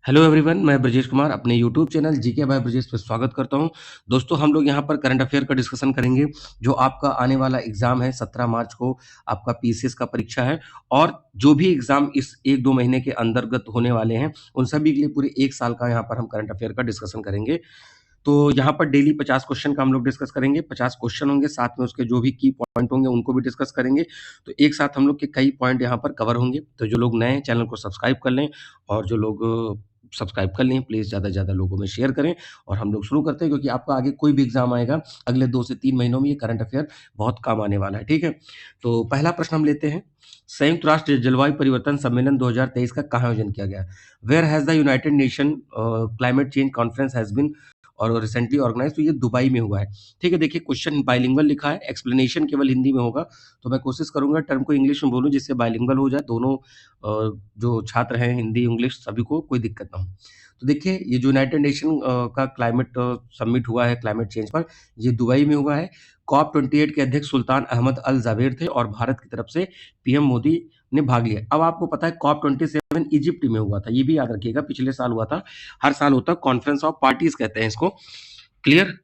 Hello everyone, मैं ब्रजेश कुमार अपने YouTube channel GK by Brajesh पे स्वागत करता हूं। दोस्तों, हम लोग यहां पर करंट अफेयर का डिस्कशन करेंगे। जो आपका आने वाला एग्जाम है 17 मार्च को, आपका पीसीएस का परीक्षा है। और जो भी एग्जाम इस 1-2 महीने के अंतर्गत होने वाले हैं, उन सभी के लिए पूरे 1 साल का यहां पर हम करंट अफेयर का डिस्कशन करेंगे। तो यहाँ पर डेली 50 क्वेश्चन का हम लोग डिस्कस करेंगे। 50 क्वेश्चन होंगे, साथ में उसके जो भी की पॉइंट होंगे उनको भी डिस्कस करेंगे। तो एक साथ हम लोग के कई पॉइंट यहाँ पर कवर होंगे। तो जो लोग नए हैं, चैनल को सब्सक्राइब कर लें, और जो लोग सब्सक्राइब कर लें, प्लीज़ ज़्यादा से ज़्यादा लोगों में शेयर करें। और हम लोग शुरू करते हैं, क्योंकि आपका आगे कोई भी एग्जाम आएगा अगले 2 से 3 महीनों में, ये करंट अफेयर बहुत काम आने वाला है। ठीक है, तो पहला प्रश्न हम लेते हैं। संयुक्त राष्ट्र जलवायु परिवर्तन सम्मेलन 2023 का कहाँ आयोजन किया गया? Where has the United Nation climate change conference has been और रिसेंटली ऑर्गेनाइज? तो ये दुबई में हुआ है। ठीक है, देखिए क्वेश्चन बाइलिंगुअल लिखा है, एक्सप्लेनेशन केवल हिंदी में होगा। तो मैं कोशिश करूंगा टर्म को इंग्लिश में बोलूं, जिससे बाइलिंगुअल हो जाए, दोनों जो छात्र हैं, हिंदी इंग्लिश सभी को कोई दिक्कत ना हो। तो देखिए, ये जो यूनाइटेड नेशन का क्लाइमेट समिट हुआ है क्लाइमेट चेंज पर, ये दुबई में हुआ है। COP28 के अध्यक्ष सुल्तान अहमद अल जाबेर थे, और भारत की तरफ से पीएम मोदी ने भाग लिया। अब आपको पता है COP27 इजिप्ट में हुआ था, ये भी याद रखिएगा, पिछले साल हुआ था। हर साल होता है, कॉन्फ्रेंस ऑफ पार्टीज कहते हैं इसको। क्लियर?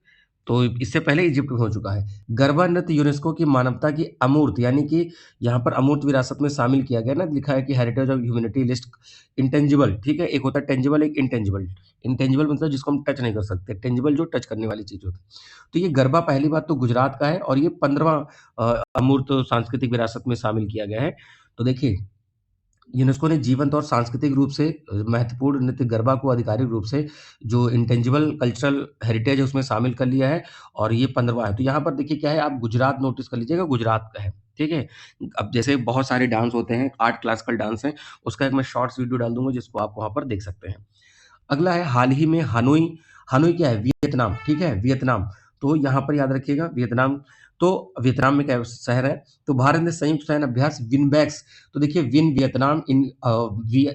तो इससे पहले इजिप्ट में हो चुका है। गरबा नृत्य यूनेस्को की मानवता की अमूर्त, यानी कि यहाँ पर अमूर्त विरासत में शामिल किया गया ना, लिखा है कि heritage of humanity list intangible. ठीक है, एक होता है टेंजिबल, एक इंटेंजिबल। इंटेंजिबल मतलब जिसको हम टच नहीं कर सकते, टेंजिबल जो टच करने वाली चीज होती है। तो ये गरबा पहली बात तो गुजरात का है, और ये 15वां अमूर्त सांस्कृतिक विरासत में शामिल किया गया है। तो देखिए, यूनेस्को ने जीवंत और सांस्कृतिक रूप से महत्वपूर्ण नृत्य गरबा को आधिकारिक रूप से जो इंटेंजिबल कल्चरल हेरिटेज है उसमें शामिल कर लिया है, और ये 15वां है। तो यहाँ पर देखिए क्या है, आप गुजरात नोटिस कर लीजिएगा, गुजरात का है। ठीक है, अब जैसे बहुत सारे डांस होते हैं, 8 क्लासिकल डांस है, उसका एक मैं शॉर्ट्स वीडियो डाल दूंगा, जिसको आप वहां पर देख सकते हैं। अगला है हाल ही में हनोई। हनोई क्या है? वियतनाम। ठीक है, वियतनाम। तो यहाँ पर याद रखिएगा वियतनाम। तो वियतनाम में क्या शहर है? तो भारत ने संयुक्त सैन्य अभ्यास विनबैक्स। तो देखिए, विन वियतनाम, इन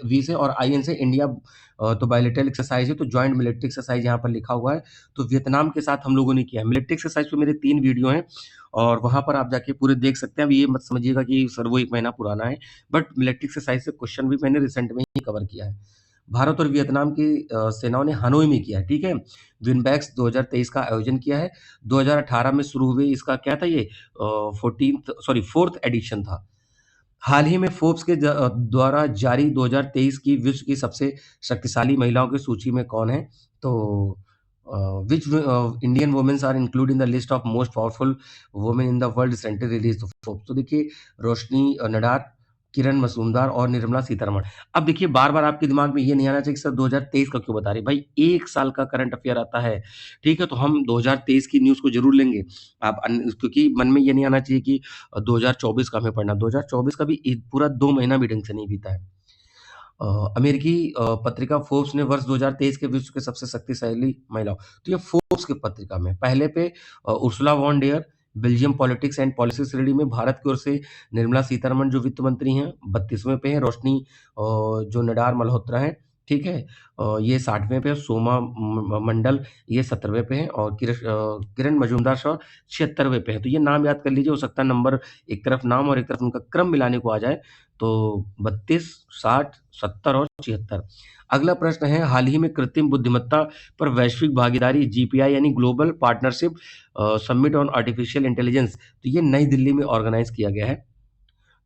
वी से और आई एन से इंडिया। तो बायलेटरल एक्सरसाइज है, तो ज्वाइंट मिलिट्री एक्सरसाइज यहाँ पर लिखा हुआ है। तो वियतनाम के साथ हम लोगों ने किया है मिलिट्री एक्सरसाइज। पे मेरे 3 वीडियो हैं, और वहां पर आप जाके पूरे देख सकते हैं। अब ये मत समझिएगा कि सर वो 1 महीना पुराना है, बट मिलिट्री एक्सरसाइज से क्वेश्चन भी मैंने रिसेंट में ही कवर किया है। भारत और वियतनाम की सेनाओं ने हनोई में किया है। ठीक है, विनबैक्स 2023 का आयोजन किया है। 2018 में शुरू हुए, इसका क्या था ये, 4th एडिशन था। हाल ही में फोर्ब्स के द्वारा जारी 2023 की विश्व की सबसे शक्तिशाली महिलाओं की सूची में कौन है? तो which Indian womens are include in the list of most powerful women in the world recently release Forbes. तो देखिए, रोशनी नडार, किरण मजूमदार और निर्मला सीतारमण। अब देखिए, बार-बार आपके दिमाग में ये नहीं आना चाहिए कि सर 2023 का क्यों बता रहे हैं? भाई 1 साल का करंट अफेयर आता है, ठीक है? तो हम 2023 की न्यूज़ को ज़रूर लेंगे। आप क्योंकि मन में ये नहीं आना चाहिए कि 2024 का हमें पढ़ना। 2024 का भी पूरा 2 महीना भी ढंग से नहीं बीता है। अमेरिकी पत्रिका फोर्ब्स ने वर्ष 2023 के विश्व के सबसे शक्तिशाली महिलाओं, तो ये फोर्ब्स की पत्रिका में पहले पे Ursula von der, Belgium politics and policy श्रेणी में भारत की ओर से निर्मला सीतारमण जो वित्त मंत्री हैं 32वें पे हैं। रोशनी जो नडार मल्होत्रा हैं, ठीक है, ये 60वें पे है। सोमा मंडल ये 17वें पे हैं, और किरण मजूमदार शाह 76वें पे हैं। तो ये नाम याद कर लीजिए, हो सकता है नंबर एक तरफ नाम और एक तरफ उनका क्रम मिलाने को आ जाए। तो 32, 60, 70 और 76। अगला प्रश्न है, हाल ही में कृत्रिम बुद्धिमत्ता पर वैश्विक भागीदारी जीपीआई यानी global partnership summit on artificial intelligence, तो ये नई दिल्ली में ऑर्गेनाइज किया गया है।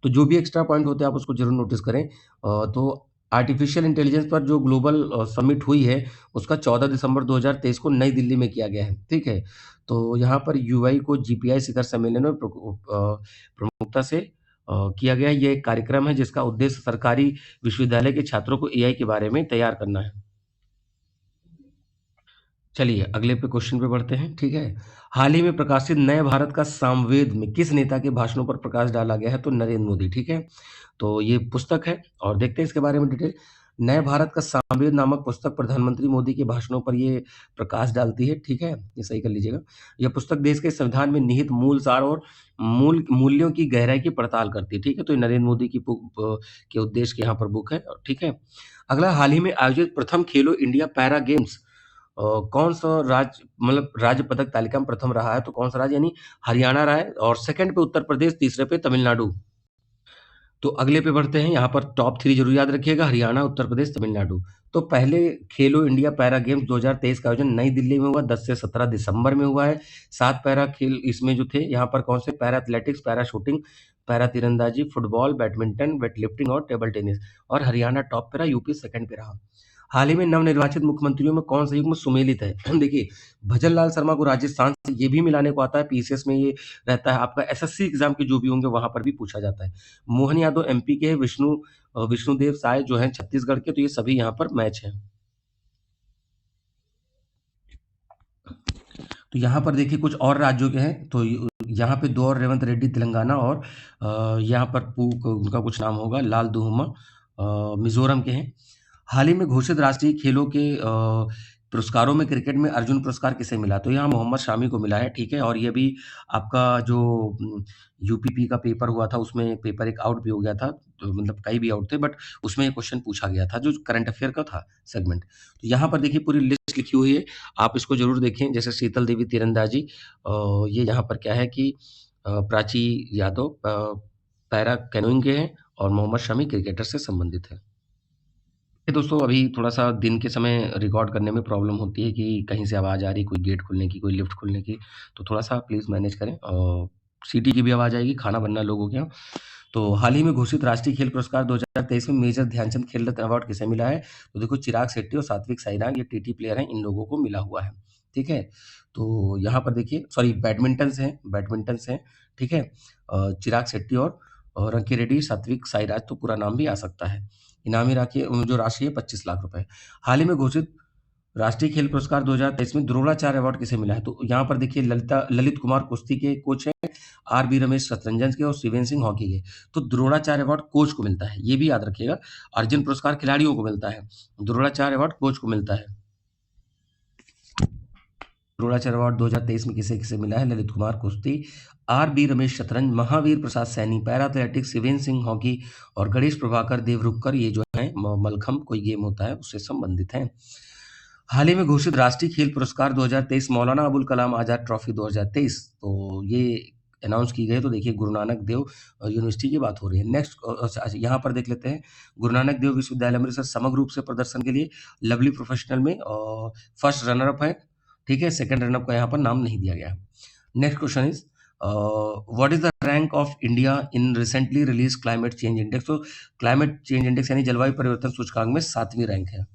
तो जो भी एक्स्ट्रा पॉइंट होते हैं आप उसको जरूर नोटिस करें। तो आर्टिफिशियल इंटेलिजेंस पर जो ग्लोबल समिट हुई है, उसका 14 दिसंबर 2023 को नई दिल्ली में किया गया है। ठीक है, तो यहाँ पर यूआई को जीपीआई शिखर सम्मेलन में प्रमुखता से किया गया। ये एक कार्यक्रम है जिसका उद्देश्य सरकारी विश्वविद्यालय के छात्रों को एआई के बारे में तैयार करना है। चलिए अगले पे क्वेश्चन पे बढ़ते हैं। ठीक है, हाल ही में प्रकाशित नए भारत का सामवेद में किस नेता के भाषणों पर प्रकाश डाला गया है? तो नरेंद्र मोदी। ठीक है, तो ये पुस्तक है, और देखते हैं इसके बारे में डिटेल। नए भारत का सामवेद नामक पुस्तक प्रधानमंत्री मोदी के भाषणों पर ये प्रकाश डालती है। ठीक है, ये सही कर लीजिएगा। यह पुस्तक देश के संविधान में निहित मूल सार और मूल्यों की गहराई की पड़ताल करती है। ठीक है, तो ये नरेंद्र मोदी की के उद्देश्य की यहाँ पर बुक है। ठीक है, अगला, हाल ही में आयोजित प्रथम खेलो इंडिया पैरा गेम्स कौन सा राज्य, मतलब राज्य पदक तालिका में प्रथम रहा है? तो कौन सा राज्य, यानी हरियाणा रहा है, और सेकंड पे उत्तर प्रदेश, तीसरे पे तमिलनाडु। तो अगले पे बढ़ते हैं, यहाँ पर टॉप 3 ज़रूर याद रखिएगा, हरियाणा, उत्तर प्रदेश, तमिलनाडु। तो पहले खेलो इंडिया पैरा गेम्स 2023 का आयोजन नई दिल्ली में हुआ, 10 से 17 दिसंबर में हुआ है। 7 पैरा खेल इसमें जो थे, यहाँ पर कौन से? Para athletics, para shooting, para तीरंदाजी, फुटबॉल, बैडमिंटन, वेटलिफ्टिंग और टेबल टेनिस। और हरियाणा टॉप पे रहा, यूपी सेकंड पे रहा। हाल ही में नवनिर्वाचित मुख्यमंत्रियों में कौन सा युग्म सुमेलित है? देखिए, भजन लाल शर्मा को राजस्थान से ये भी मिलाने को आता है, पीसीएस में ये रहता है, आपका एसएससी एग्जाम के जो भी होंगे वहां पर भी पूछा जाता है। मोहन यादव एमपी के हैं, विष्णुदेव साय जो हैं छत्तीसगढ़ के, तो ये सभी यहाँ पर मैच हैं। तो यहाँ पर देखिए कुछ और राज्यों के हैं, तो यहाँ पे 2 और, रेवंत रेड्डी तेलंगाना, और यहाँ पर उनका कुछ नाम होगा, लाल दुहुमा मिजोरम के हैं। हाल ही में घोषित राष्ट्रीय खेलों के पुरस्कारों में क्रिकेट में अर्जुन पुरस्कार किसे मिला? तो यहाँ मोहम्मद शामी को मिला है, ठीक है। और ये भी आपका जो यूपीपी का पेपर हुआ था, उसमें पेपर एक आउट भी हो गया था, तो मतलब कई भी आउट थे, बट उसमें ये क्वेश्चन पूछा गया था जो करंट अफेयर का था सेगमेंट। तो यहाँ पर देखिए पूरी लिस्ट लिखी हुई है, आप इसको जरूर देखें। जैसे शीतल देवी तीरंदाजी, ये यहाँ पर क्या है कि प्राची यादव पैरा कैनोइंग के हैं, और मोहम्मद शमी क्रिकेटर से संबंधित है। ये दोस्तों अभी थोड़ा-सा दिन के समय रिकॉर्ड करने में प्रॉब्लम होती है कि कहीं से आवाज़ आ रही है, कोई गेट खुलने की, कोई लिफ्ट खुलने की, तो थोड़ा-सा प्लीज़ मैनेज करें। सीटी की भी आवाज़ आएगी, खाना बनना है लोगों के यहाँ। तो हाल ही में घोषित राष्ट्रीय खेल पुरस्कार 2023 में मेजर ध्यानचंद खेल रत्न अवार्ड किसे मिला है? तो देखो चिराग शेट्टी और सात्विक साईराज, ये टीटी प्लेयर हैं, इन लोगों को मिला हुआ है, ठीक है? तो यहाँ पर देखिए, सॉरी बैडमिंटन से हैं, ठीक है? चिराग शेट्टी और रंकी रेड्डी, सात्विक साईराज, तो पूरा नाम भी आ सकता है। इनामी जो राशि है 25 लाख रुपए। हाल ही में घोषित राष्ट्रीय खेल पुरस्कार 2023 में द्रोणाचार्य अवार्ड किसे मिला है? तो यहाँ पर देखिए ललित कुमार कुश्ती के कोच हैं, आर बी रमेश शतरंजन के, और शिवेंद्र सिंह हॉकी के। तो द्रोणाचार्य अवार्ड कोच को मिलता है, ये भी याद रखिएगा। अर्जुन पुरस्कार खिलाड़ियों को मिलता है, द्रोणाचार्य अवार्ड कोच को मिलता है। द्रोणाचार्य अवार्ड 2023 में किसे किसे मिला है? ललित कुमार कुश्ती, आर बी रमेश शतरंज, Mahavir Prasad Saini para athletics, Shivendra Singh hockey, और गणेश प्रभाकर देवरुखकर, ये जो है मलखम कोई गेम होता है उससे संबंधित हैं। हाल ही में घोषित राष्ट्रीय खेल पुरस्कार 2023 मौलाना अबुल कलाम आजाद ट्रॉफी 2023, तो ये अनाउंस की गई। तो देखिए गुरु नानक देव यूनिवर्सिटी की बात हो रही है। नेक्स्ट अच्छा यहाँ पर देख लेते हैं, गुरु नानक देव विश्वविद्यालय अमृतसर समग्र रूप से प्रदर्शन के लिए लवली प्रोफेशनल में फर्स्ट रनर अप है, ठीक है। सेकंड रनअप का यहाँ पर नाम नहीं दिया गया है। Next question is what is the rank of India in recently release climate change index? तो क्लाइमेट चेंज इंडेक्स यानी जलवायु परिवर्तन सूचकांक में 7वीं रैंक है।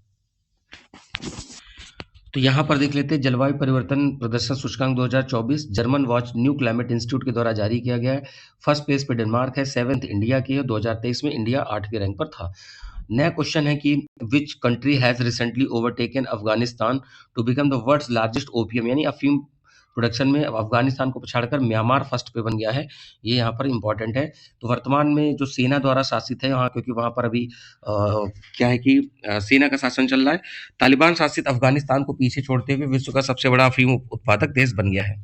तो यहाँ पर देख लेते हैं, जलवायु परिवर्तन प्रदर्शन सूचकांक 2024 German watch new climate institute के द्वारा जारी किया गया है। फर्स्ट प्लेस पे डेनमार्क है, 7th इंडिया की है। 2023 में इंडिया 8वीं रैंक पर था। नया क्वेश्चन है कि which country has recently overtaken Afghanistan to become the world's largest opium, यानी अफीम प्रोडक्शन में अफगानिस्तान को पछाड़कर म्यांमार फर्स्ट पे बन गया है। ये यहाँ पर इंपॉर्टेंट है। तो वर्तमान में जो सेना द्वारा शासित है वहाँ, क्योंकि वहाँ पर अभी क्या है कि सेना का शासन चल रहा है, तालिबान शासित अफगानिस्तान को पीछे छोड़ते हुए विश्व का सबसे बड़ा अफीम उत्पादक देश बन गया है।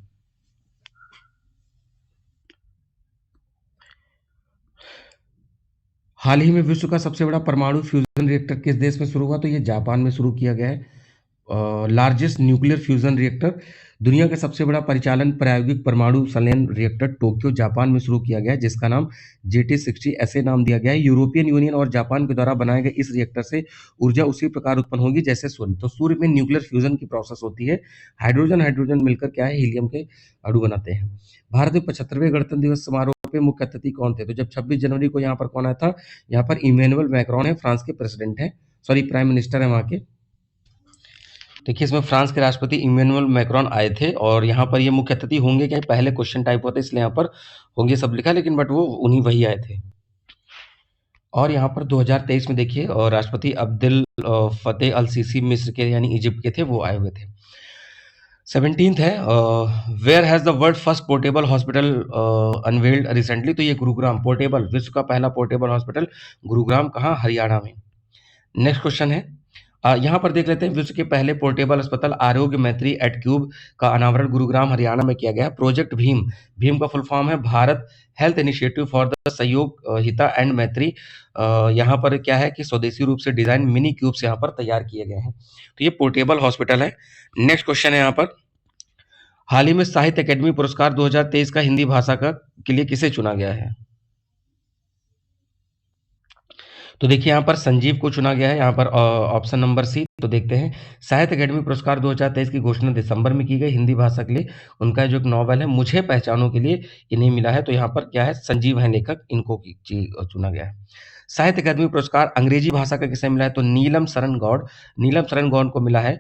हाल ही में विश्व का सबसे बड़ा परमाणु फ्यूजन रिएक्टर किस देश में शुरू हुआ? तो ये जापान में शुरू किया गया है। लार्जेस्ट न्यूक्लियर फ्यूजन रिएक्टर, दुनिया का सबसे बड़ा परिचालन प्रायोगिक परमाणु संलयन रिएक्टर टोक्यो जापान में शुरू किया गया है, जिसका नाम JT60 ऐसे नाम दिया गया है। यूरोपियन यूनियन और जापान के द्वारा बनाए गए इस रिएक्टर से ऊर्जा उसी प्रकार उत्पन्न होगी जैसे सूर्य। तो सूर्य में न्यूक्लियर फ्यूजन की प्रोसेस होती है, हाइड्रोजन मिलकर क्या है, हीलियम के अणु बनाते हैं। भारत में 75वें गणतंत्र दिवस समारोह पे मुख्य अतिथि कौन थे? तो जब 26 जनवरी को यहाँ पर कौन आया था? यहाँ पर इमैनुअल मैक्रोन है, फ्रांस के प्रेसिडेंट है, सॉरी प्राइम मिनिस्टर है वहाँ के। देखिए इसमें फ्रांस के राष्ट्रपति इमैनुअल मैक्रोन आए थे, और यहाँ पर ये मुख्य अतिथि होंगे क्या? पहले क्वेश्चन टाइप होता है इसलिए यहाँ पर होंगे सब लिखा, लेकिन बट वो उन्हीं वही आए थे। और यहाँ पर 2023 में देखिए और राष्ट्रपति अब्दुल फतेह अल सीसी मिस्र के यानी इजिप्ट के थे, वो आए हुए थे। 17th है where has the world first portable hospital unveiled recently? तो ये गुरुग्राम, पोर्टेबल विश्व का पहला पोर्टेबल हॉस्पिटल गुरुग्राम, कहाँ? हरियाणा में। नेक्स्ट क्वेश्चन है, यहाँ पर देख लेते हैं, विश्व के पहले पोर्टेबल अस्पताल आरोग्य मैत्री एट क्यूब का अनावरण गुरुग्राम हरियाणा में किया गया। प्रोजेक्ट भीम, भीम का फुल फॉर्म है Bharat health initiative for the सहयोग हिता एंड मैत्री। यहाँ पर क्या है कि स्वदेशी रूप से डिजाइन मिनी क्यूब से यहाँ पर तैयार किए गए हैं। तो ये पोर्टेबल हॉस्पिटल है। नेक्स्ट क्वेश्चन है यहाँ पर, हाल ही में साहित्य अकेडमी पुरस्कार 2023 का हिंदी भाषा का के लिए किसे चुना गया है? तो देखिए यहाँ पर संजीव को चुना गया है, यहाँ पर ऑप्शन नंबर सी। तो देखते हैं, साहित्य अकादमी पुरस्कार 2023 की घोषणा दिसंबर में की गई हिंदी भाषा के लिए। उनका जो एक नॉवल है मुझे पहचानो के लिए इन्हें मिला है। तो यहाँ पर क्या है, संजीव हैं लेखक, इनको चुना गया है। साहित्य अकादमी पुरस्कार अंग्रेजी भाषा का किसे मिला है, तो नीलम शरण गौड़, नीलम शरण गौड़ को मिला है।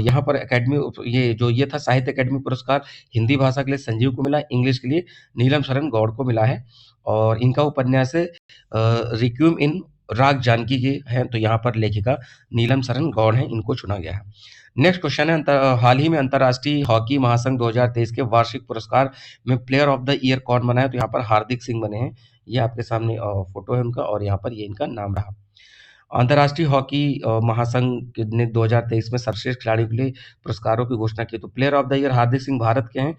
यहाँ पर अकादमी ये था साहित्य अकादमी पुरस्कार हिंदी भाषा के लिए संजीव को मिला, इंग्लिश के लिए नीलम शरण गौड़ को मिला है। और इनका उपन्यास है रिक्विएम इन राग जानकी के हैं। तो यहाँ पर लेखिका नीलम शरण गौड़ हैं, इनको चुना गया है। नेक्स्ट क्वेश्चन है, हाल ही में अंतर्राष्ट्रीय हॉकी महासंघ 2023 के वार्षिक पुरस्कार में प्लेयर ऑफ द ईयर कौन बना है, तो यहाँ पर हार्दिक सिंह बने हैं। ये आपके सामने फोटो है उनका और यहाँ पर ये इनका नाम रहा। अंतर्राष्ट्रीय हॉकी महासंघ ने 2023 में सर्वश्रेष्ठ खिलाड़ी के लिए पुरस्कारों की घोषणा की। तो प्लेयर ऑफ द ईयर हार्दिक सिंह भारत के हैं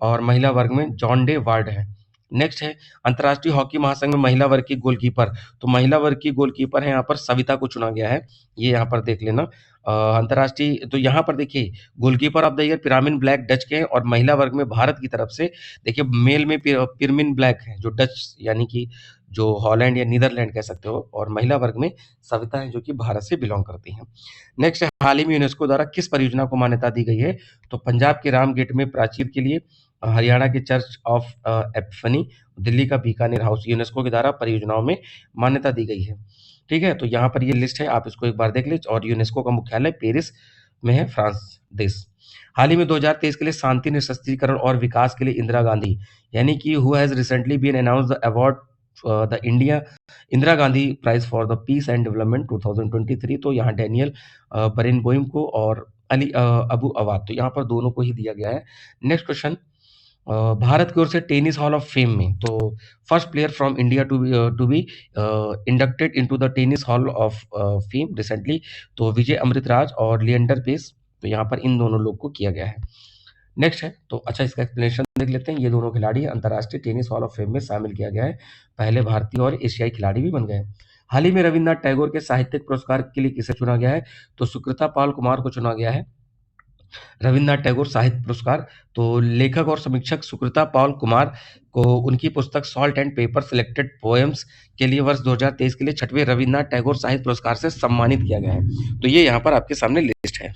और महिला वर्ग में जॉन डे वार्ड है। नेक्स्ट है, अंतर्राष्ट्रीय हॉकी महासंघ में महिला वर्ग की गोलकीपर। तो महिला वर्ग की गोलकीपर है यहाँ पर सविता को चुना गया है, ये यहाँ पर देख लेना। अंतर्राष्ट्रीय, तो यहाँ पर देखिए goalkeeper of the year Pirmin Blaak Dutch के हैं और महिला वर्ग में भारत की तरफ से देखिए मेल में पिरमिन ब्लैक है जो डच यानी कि जो हॉलैंड या नीदरलैंड कह सकते हो, और महिला वर्ग में सविता है जो कि भारत से बिलोंग करती हैं। नेक्स्ट है, हाल ही में यूनेस्को द्वारा किस परियोजना को मान्यता दी गई है, तो पंजाब के राम गेट में प्राचीर के लिए, हरियाणा के चर्च ऑफ एपिफनी, दिल्ली का बीकानेर हाउस यूनेस्को के द्वारा परियोजनाओं में मान्यता दी गई है। ठीक है, तो यहाँ पर ये लिस्ट है, आप इसको एक बार देख लें। और यूनेस्को का मुख्यालय पेरिस में है, फ्रांस देश। हाल ही में 2023 के लिए शांति निशस्त्रीकरण और विकास के लिए इंदिरा गांधी यानी कि who has recently been announce the award the Indira Gandhi prize for the peace and development 2023। तो यहाँ डैनियल बरेनबोइम को और अली अबू अवाद, तो यहाँ पर दोनों को ही दिया गया है। नेक्स्ट क्वेश्चन, भारत की ओर से टेनिस हॉल ऑफ फेम में तो first player from India to be inducted into the tennis hall of fame recently, तो विजय अमृतराज और लिएंडर पेस, तो यहाँ पर इन दोनों लोग को किया गया है। नेक्स्ट है, तो अच्छा इसका एक्सप्लेनेशन देख लेते हैं। ये दोनों खिलाड़ी अंतर्राष्ट्रीय टेनिस हॉल ऑफ फेम में शामिल किया गया है, पहले भारतीय और एशियाई खिलाड़ी भी बन गए। हाल ही में रविन्द्रनाथ टैगोर के साहित्यिक पुरस्कार के लिए किसे चुना गया है, तो सुकृता पाल कुमार को चुना गया है रविन्द्रनाथ टैगोर साहित्य पुरस्कार। तो लेखक और समीक्षक सुकृता पाल कुमार को उनकी पुस्तक salt and paper selected poems के लिए वर्ष 2023 के लिए 6वें रविन्द्रनाथ टैगोर साहित्य पुरस्कार से सम्मानित किया गया है। तो ये यहाँ पर आपके सामने लिस्ट है।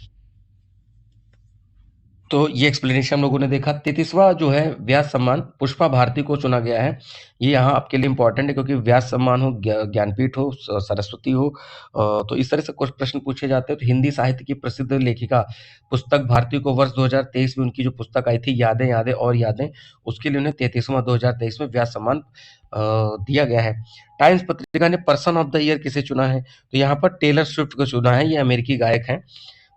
तो ये एक्सप्लेनेशन हम लोगों ने देखा। 33वां जो है व्यास सम्मान पुष्पा भारती को चुना गया है। ये यहाँ आपके लिए इंपॉर्टेंट है क्योंकि व्यास सम्मान हो, ज्ञानपीठ हो, सरस्वती हो, तो इस तरह से कुछ प्रश्न पूछे जाते हैं। तो हिंदी साहित्य की प्रसिद्ध लेखिका पुस्तक भारती को वर्ष 2023 में उनकी जो पुस्तक आई थी यादें यादें और यादें, उसके लिए उन्हें 33वां 2023 में व्यास सम्मान दिया गया है। टाइम्स पत्रिका ने पर्सन ऑफ द ईयर किसे चुना है, तो यहाँ पर टेलर स्विफ्ट को चुना है। ये अमेरिकी गायक हैं।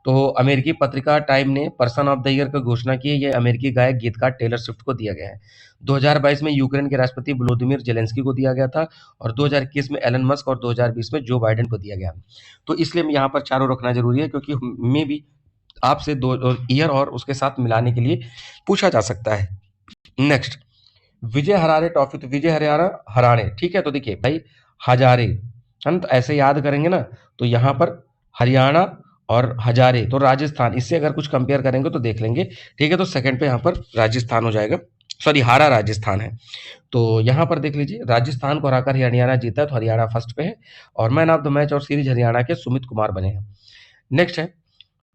तो अमेरिकी पत्रिका टाइम ने पर्सन ऑफ द ईयर की घोषणा की है। ये अमेरिकी गायक गीतकार टेलर स्विफ्ट को दिया गया है। 2022 में यूक्रेन के राष्ट्रपति व्लोदिमीर जेलेंस्की को दिया गया था और 2021 में एलन मस्क और 2020 में जो बाइडेन को दिया गया। तो इसलिए यहाँ पर चारों रखना जरूरी है क्योंकि में भी आपसे दो ईयर और उसके साथ मिलाने के लिए पूछा जा सकता है। नेक्स्ट, विजय हरारे ट्रॉफी, तो विजय हरारे, ठीक है। तो देखिए भाई हजारे है ना, तो ऐसे याद करेंगे ना, तो यहाँ पर हरियाणा और हजारे तो राजस्थान, इससे अगर कुछ कंपेयर करेंगे तो देख लेंगे। ठीक है, तो सेकंड पे यहाँ पर राजस्थान हो जाएगा, सॉरी हारा राजस्थान है। तो यहाँ पर देख लीजिए राजस्थान को हराकर हरियाणा जीता, तो हरियाणा फर्स्ट पे है और मैन ऑफ द मैच और सीरीज हरियाणा के सुमित कुमार बने हैं। नेक्स्ट है,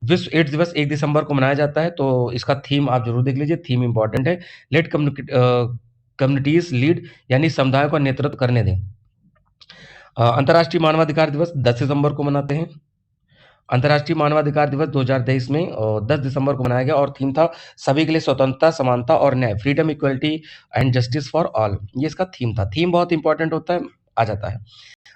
विश्व एड्स दिवस 1 दिसंबर को मनाया जाता है। तो इसका थीम आप जरूर देख लीजिए, थीम इंपॉर्टेंट है। लेट कम्युनिटीज लीड, यानी समुदाय को नेतृत्व करने दें। अंतर्राष्ट्रीय मानवाधिकार दिवस 10 दिसंबर को मनाते हैं। अंतर्राष्ट्रीय मानवाधिकार दिवस 2023 में 10 दिसंबर को मनाया गया और थीम था सभी के लिए स्वतंत्रता, समानता और न्याय, freedom, equality and justice for all. ये इसका थीम था। थीम बहुत इंपॉर्टेंट होता है, आ जाता है।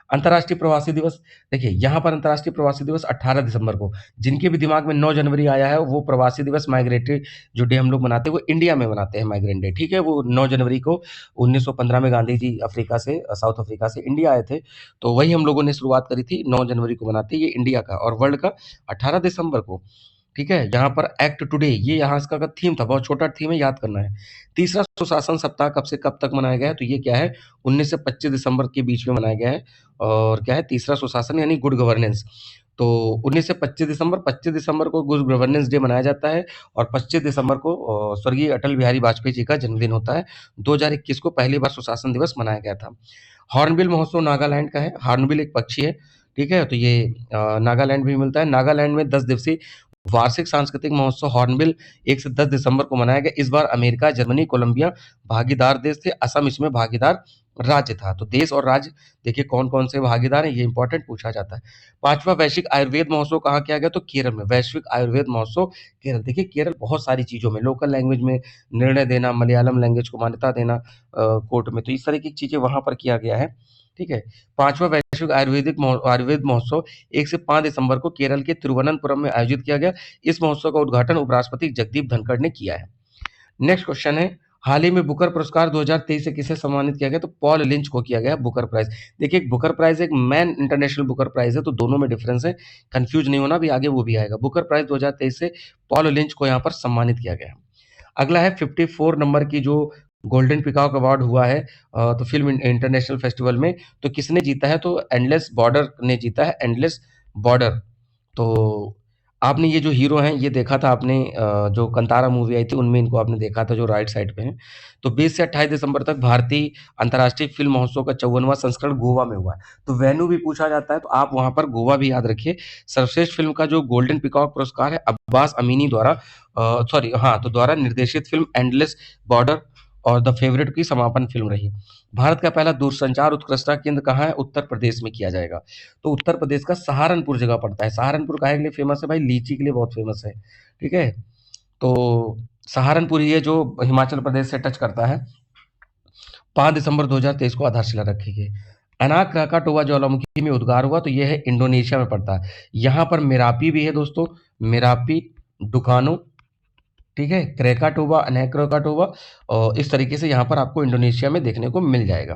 अंतर्राष्ट्रीय प्रवासी दिवस, देखिए यहाँ पर अंतर्राष्ट्रीय प्रवासी दिवस 18 दिसंबर को, जिनके भी दिमाग में 9 जनवरी आया है वो प्रवासी दिवस माइग्रेटरी जो डे हम लोग मनाते हैं वो इंडिया में मनाते हैं, माइग्रेंट डे। ठीक है, वो 9 जनवरी को 1915 में गांधी जी अफ्रीका से, साउथ अफ्रीका से इंडिया आए थे, तो वही हम लोगों ने शुरुआत करी थी 9 जनवरी को मनाते, ये इंडिया का, और वर्ल्ड का 18 दिसंबर को। ठीक है, यहाँ पर एक्ट टुडे, ये यहाँ इसका थीम था, बहुत छोटा थीम है, याद करना है। तीसरा सुशासन सप्ताह कब से कब तक मनाया गया है, तो ये क्या है 19 से 25 दिसंबर के बीच में मनाया गया है। और क्या है तीसरा सुशासन यानी गुड गवर्नेंस, तो 19 से 25 दिसंबर को गुड गवर्नेंस डे मनाया जाता है और 25 दिसंबर को स्वर्गीय अटल बिहारी वाजपेयी जी का जन्मदिन होता है। 2021 को पहली बार सुशासन दिवस मनाया गया था। हॉर्नबिल महोत्सव नागालैंड का है। हॉर्नबिल एक पक्षी है, ठीक है? तो ये नागालैंड में भी मिलता है। नागालैंड में 10 दिवसीय वार्षिक सांस्कृतिक महोत्सव हॉर्नबिल 1 से 10 दिसंबर को मनाया गया। इस बार अमेरिका, जर्मनी, कोलंबिया भागीदार देश थे। असम इसमें भागीदार राज्य था। तो देश और राज्य देखिए कौन-कौन से भागीदार हैं, ये इंपॉर्टेंट पूछा जाता है। 5वां वैश्विक आयुर्वेद महोत्सव कहाँ किया गया? तो केरल में। वैश्विक आयुर्वेद महोत्सव केरल। देखिए केरल बहुत सारी चीज़ों में, लोकल लैंग्वेज में निर्णय देना, मलयालम लैंग्वेज को मान्यता देना कोर्ट में, तो इस तरह की चीज़ें वहाँ पर किया गया है, ठीक है? 5वां वैश्विक आयुर्वेद महोत्सव 1 से 5 दिसंबर को केरल के तिरुवनंतपुरम में आयोजित किया गया। इस महोत्सव का उद्घाटन उपराष्ट्रपति जगदीप धनखड़ ने किया है। नेक्स्ट क्वेश्चन है, हाल ही में बुकर पुरस्कार 2023 से किसे सम्मानित किया गया? तो पॉल लिंच को किया गया बुकर प्राइज। देखिए बुकर प्राइज एक मैन इंटरनेशनल बुकर प्राइज है, तो दोनों में डिफरेंस है, कंफ्यूज नहीं होना, अभी आगे वो भी आएगा। बुकर प्राइज 2023 से पॉल लिंच को यहाँ पर सम्मानित किया गया है। अगला है 54 नंबर की जो गोल्डन पिकॉक अवार्ड हुआ है तो फिल्म इंटरनेशनल फेस्टिवल में, तो किसने जीता है? तो एंडलेस बॉर्डर ने जीता है, एंडलेस बॉर्डर। तो आपने ये जो हीरो हैं ये देखा था आपने जो कंतारा मूवी आई थी उनमें इनको आपने देखा था, जो राइट साइड पे हैं। तो 20 से 28 दिसंबर तक भारतीय अंतर्राष्ट्रीय फिल्म महोत्सव का 54वां संस्करण गोवा में हुआ है। तो वेन्यू भी पूछा जाता है, तो आप वहाँ पर गोवा भी याद रखिए। सर्वश्रेष्ठ फिल्म का जो गोल्डन पिकॉक पुरस्कार है अब्बास अमीनी द्वारा द्वारा निर्देशित फिल्म एंडलेस बॉर्डर और द फेवरेट की समापन फिल्म रही। भारत का पहला दूरसंचार उत्कृष्टता केंद्र कहाँ है? उत्तर प्रदेश में किया जाएगा। तो उत्तर प्रदेश का सहारनपुर जगह पड़ता है। सहारनपुर काहे के लिए फेमस है भाई? लीची के लिए बहुत फेमस है, ठीक है? तो सहारनपुर ही है जो हिमाचल प्रदेश से टच करता है। 5 दिसंबर 2023 को आधारशिला रखी गई। अनाक क्राकाटोवा ज्वालामुखी में उद्गार हुआ, तो यह है इंडोनेशिया में पड़ता है। यहाँ पर मेरापी भी है दोस्तों, मेरापी, डुकानो, ठीक है? क्रेकाटोवा, अनाक क्राकाटोवा और इस तरीके से यहाँ पर आपको इंडोनेशिया में देखने को मिल जाएगा।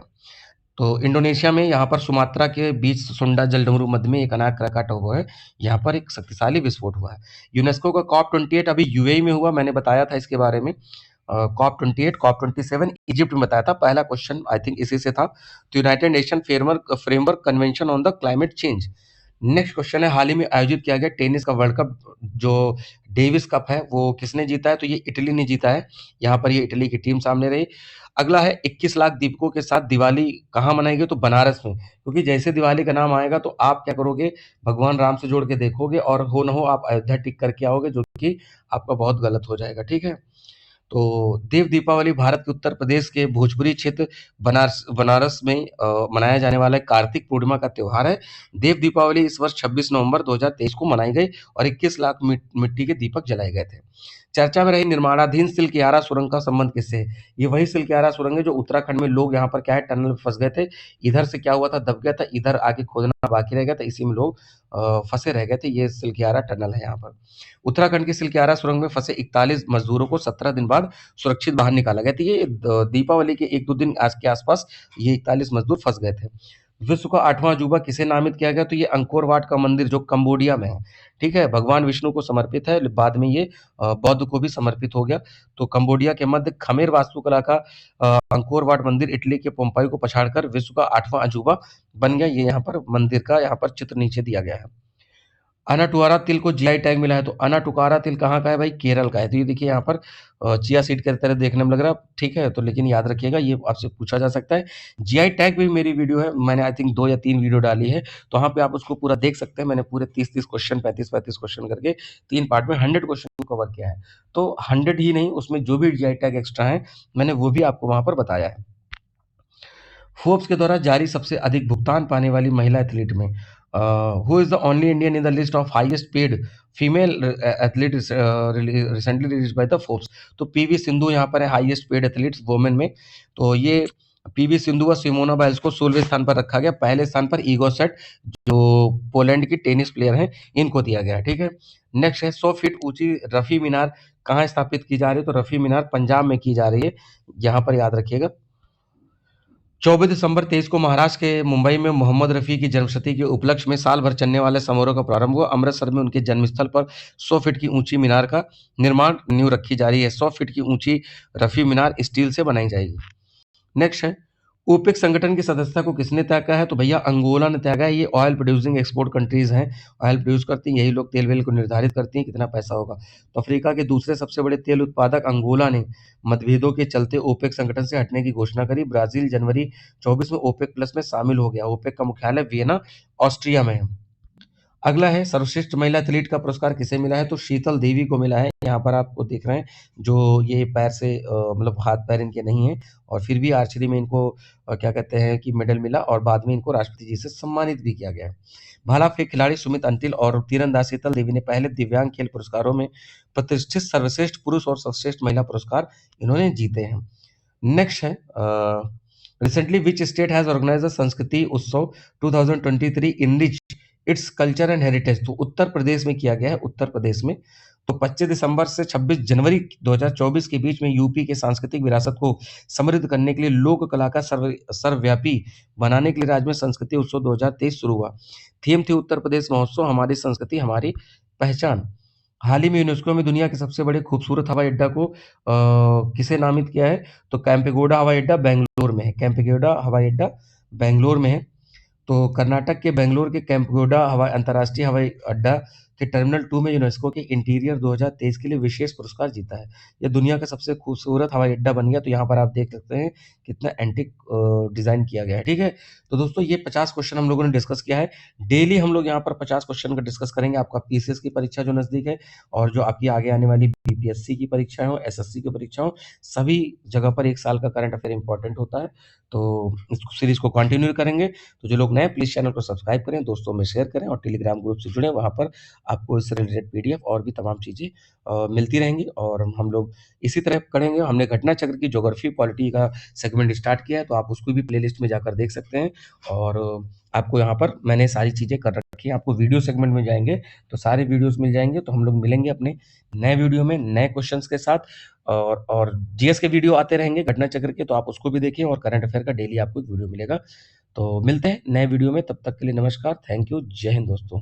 तो इंडोनेशिया में यहाँ पर सुमात्रा के बीच सुंडा जलडमरू मध्य में एक अनाक क्राकाटोवा है, यहाँ पर एक शक्तिशाली विस्फोट हुआ है। यूनेस्को का कॉप 28 अभी यूएई में हुआ, मैंने बताया था इसके बारे में। कॉप 28, कॉप 27 इजिप्ट में बताया था। पहला क्वेश्चन आई थिंक इसी से था। तो United nation framework convention on the climate change. Next question है, हाल ही में आयोजित किया गया टेनिस का वर्ल्ड कप जो डेविस कप है वो किसने जीता है? तो ये इटली ने जीता है। यहाँ पर ये इटली की टीम सामने रही। अगला है 21 लाख दीपकों के साथ दिवाली कहाँ मनाई गई? तो बनारस में। क्योंकि जैसे दिवाली का नाम आएगा तो आप क्या करोगे? भगवान राम से जोड़ के देखोगे और हो न हो आप अयोध्या टिक करके आओगे, जो कि आपका बहुत गलत हो जाएगा, ठीक है? तो देव दीपावली भारत के उत्तर प्रदेश के भोजपुरी क्षेत्र बनारस बनारस में मनाया जाने वाला कार्तिक पूर्णिमा का त्योहार है। देव दीपावली इस वर्ष 26 नवंबर 2023 को मनाई गई और 21 लाख मिट्टी के दीपक जलाए गए थे। चर्चा में रही निर्माणाधीन सिल्कियारा सुरंग का संबंध किससे है? ये वही सिल्कियारा सुरंग है जो उत्तराखंड में लोग यहाँ पर क्या है टनल में फंस गए थे। इधर से क्या हुआ था, दब गया था, इधर आके खोदना बाकी रह गया था, इसी में लोग फंसे रह गए थे। ये सिल्कियारा टनल है यहाँ पर। उत्तराखंड की सिल्कियारा सुरंग में फंसे 41 मजदूरों को 17 दिन बाद सुरक्षित बाहर निकाला गया। तो ये दीपावली के 1-2 दिन आज के आसपास ये 41 मजदूर फंस गए थे। विश्व का 8वां अजूबा किसे नामित किया गया? तो ये अंकोर वाट का मंदिर जो कंबोडिया में है, ठीक है? भगवान विष्णु को समर्पित है, बाद में ये बौद्ध को भी समर्पित हो गया। तो कंबोडिया के मध्य खमेर वास्तुकला का अंकोर वाट मंदिर इटली के पोम्पाई को पछाड़कर विश्व का 8वां अजूबा बन गया। ये यहाँ पर मंदिर का यहाँ पर चित्र नीचे दिया गया है। अनाटुआरा तिल को जीआई टैग मिला है, तो अनाटुकारा तिल कहाँ का है भाई? केरल का है। तो ये देखिए यहाँ पर चिया सीड की तरह देखने में लग रहा है, ठीक है? तो लेकिन याद रखिएगा ये आपसे पूछा जा सकता है। जीआई टैग भी मेरी वीडियो है, मैंने आई थिंक 2 या 3 वीडियो डाली है, तो वहाँ पे आप उसको पूरा देख सकते हैं। मैंने पूरे 30-30 क्वेश्चन, 35-35 क्वेश्चन करके 3 पार्ट में 100 क्वेश्चन कवर किया है। तो 100 ही नहीं, उसमें जो भी जीआई टैग एक्स्ट्रा है, मैंने वो भी आपको वहाँ पर बताया है। फोर्ब्स के द्वारा जारी सबसे अधिक भुगतान पाने वाली महिला एथलीट में who is the only Indian in the list of highest paid female athlete recently release by the Forbes. तो पीवी सिंधु यहाँ पर है हाईएस्ट पेड एथलीट्स वुमेन में। तो ये पीवी सिंधु व सिमोना बाइल्स को 16वें स्थान पर रखा गया। पहले स्थान पर ईगो सेट जो पोलैंड की टेनिस प्लेयर हैं इनको दिया गया, ठीक है? नेक्स्ट है 100 फीट ऊंची रफी मीनार कहाँ स्थापित की जा रही है? तो रफी मीनार पंजाब में की जा रही है, यहाँ पर याद रखिएगा। 24 दिसंबर 23 को महाराष्ट्र के मुंबई में मोहम्मद रफ़ी की जन्मशती के उपलक्ष्य में साल भर चलने वाले समारोह का प्रारंभ हुआ। अमृतसर में उनके जन्मस्थल पर 100 फीट की ऊंची मीनार का निर्माण नींव रखी जा रही है। 100 फीट की ऊंची रफ़ी मीनार स्टील से बनाई जाएगी। नेक्स्ट है ओपेक संगठन की सदस्यता को किसने त्यागा है? तो भैया अंगोला ने त्यागा है। ये ऑयल प्रोड्यूसिंग एक्सपोर्ट कंट्रीज़ हैं, ऑयल प्रोड्यूस करती हैं, यही लोग तेल-वेल को निर्धारित करती हैं कितना पैसा होगा। तो अफ्रीका के दूसरे सबसे बड़े तेल उत्पादक अंगोला ने मतभेदों के चलते ओपेक संगठन से हटने की घोषणा करी। ब्राज़ील जनवरी 24 में ओपेक प्लस में शामिल हो गया। ओपेक का मुख्यालय वियना, ऑस्ट्रिया में है। अगला है सर्वश्रेष्ठ महिला एथलीट का पुरस्कार किसे मिला है? तो शीतल देवी को मिला है। यहाँ पर आपको देख रहे हैं जो ये पैर से मतलब हाथ-पैर इनके नहीं हैं और फिर भी आर्चरी में इनको क्या कहते हैं कि मेडल मिला और बाद में इनको राष्ट्रपति जी से सम्मानित भी किया गया है। भाला फेंक खिलाड़ी सुमित अंतिल और तीरंदाज शीतल देवी ने पहले दिव्यांग खेल पुरस्कारों में प्रतिष्ठित सर्वश्रेष्ठ पुरुष और सर्वश्रेष्ठ महिला पुरस्कार इन्होंने जीते हैं। नेक्स्ट है recently which state has organized the Sanskriti Utsav 2023 in rich its culture and heritage. तो उत्तर प्रदेश में किया गया है, उत्तर प्रदेश में। तो 25 दिसंबर से 26 जनवरी 2024 के बीच में यूपी के सांस्कृतिक विरासत को समृद्ध करने के लिए लोक कला का सर्वव्यापी बनाने के लिए राज्य में संस्कृति उत्सव 2023 शुरू हुआ। थीम थी उत्तर प्रदेश महोत्सव, हमारी संस्कृति हमारी पहचान। हाल ही में यूनेस्को में दुनिया के सबसे बड़े खूबसूरत हवाई अड्डा को किसे नामित किया है? तो कैंपेगौड़ा हवाई अड्डा बेंगलोर में है। कैंपेगौड़ा हवाई अड्डा बेंगलोर में है। तो कर्नाटक के बेंगलुरु के कैंपेगौड़ा अंतर्राष्ट्रीय हवाई अड्डा के टर्मिनल 2 में यूनेस्को के इंटीरियर 2023 के लिए विशेष पुरस्कार जीता है। यह दुनिया का सबसे खूबसूरत हवाई अड्डा बन गया। तो यहाँ पर आप देख सकते हैं कितना एंटीक डिज़ाइन किया गया है, ठीक है? तो दोस्तों ये 50 क्वेश्चन हम लोगों ने डिस्कस किया है। डेली हम लोग यहाँ पर 50 क्वेश्चन का डिस्कस करेंगे। आपका पीसीएस की परीक्षा जो नज़दीक है और जो आपकी आगे आने वाली बीपीएससी की परीक्षाएँ हो, एसएससी की परीक्षा हो, सभी जगह पर 1 साल का करंट अफेयर इम्पोर्टेंट होता है। तो इस सीरीज़ को कंटिन्यू करेंगे। तो जो लोग नए प्लीज़ चैनल को सब्सक्राइब करें, दोस्तों में शेयर करें और टेलीग्राम ग्रुप से जुड़ें। वहाँ पर आपको इससे रिलेटेड पीडीएफ और भी तमाम चीज़ें मिलती रहेंगी और हम लोग इसी तरह करेंगे। हमने घटना चक्र की ज्योग्राफी पॉलिटी का सेगमेंट स्टार्ट किया है, तो आप उसको भी प्लेलिस्ट में जाकर देख सकते हैं और आपको यहाँ पर मैंने सारी चीज़ें कर रखी हैं। आपको वीडियो सेगमेंट में जाएँगे तो सारे वीडियोज़ मिल जाएँगे। तो हम लोग मिलेंगे अपने नए वीडियो में नए क्वेश्चंस के साथ और जीएस के वीडियो आते रहेंगे घटना चक्र के, तो आप उसको भी देखिए और करंट अफेयर का डेली आपको एक वीडियो मिलेगा। तो मिलते हैं नए वीडियो में, तब तक के लिए नमस्कार, थैंक यू, जय हिंद दोस्तों।